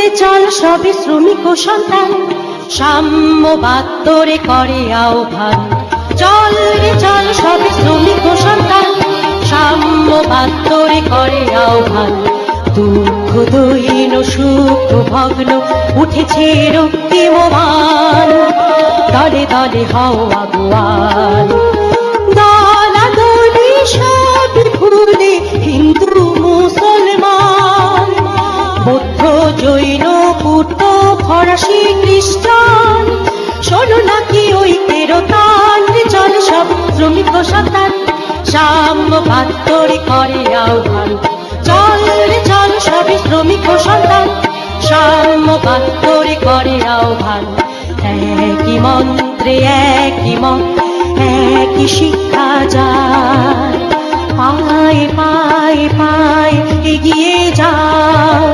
রে চল সবে শ্রমিক ও সন্তান, সাম্যবাদ তোরে করে আহ্বান। চল রে চল সবে শ্রমিক ও সন্তান, সাম্যবাদ তোরে করে আহ্বান। দুঃখ দৈন সুখ ভগ্ন উঠেছে রক্তিমমান, দলে দলে হও আগুয়ান। দলাদলি সব ভুলে হিন্দু মুসলমান, বৌদ্ধ জৈন পূর্ত ফরাসি খ্রিস্টান, শোনো নাকি ঐক্যের তান। চল সব শ্রমিক ও সন্তান, সাম্যবাদ তোরে করে আহ্বান। চল রে চল সবে শ্রমিক ও সন্তান, সাম্যবাদ তোরে করে আহ্বান। একই মন্ত্রে একই মত একই শিক্ষা যায়, পায়ে পায়ে পায়ে এগিয়ে যায়।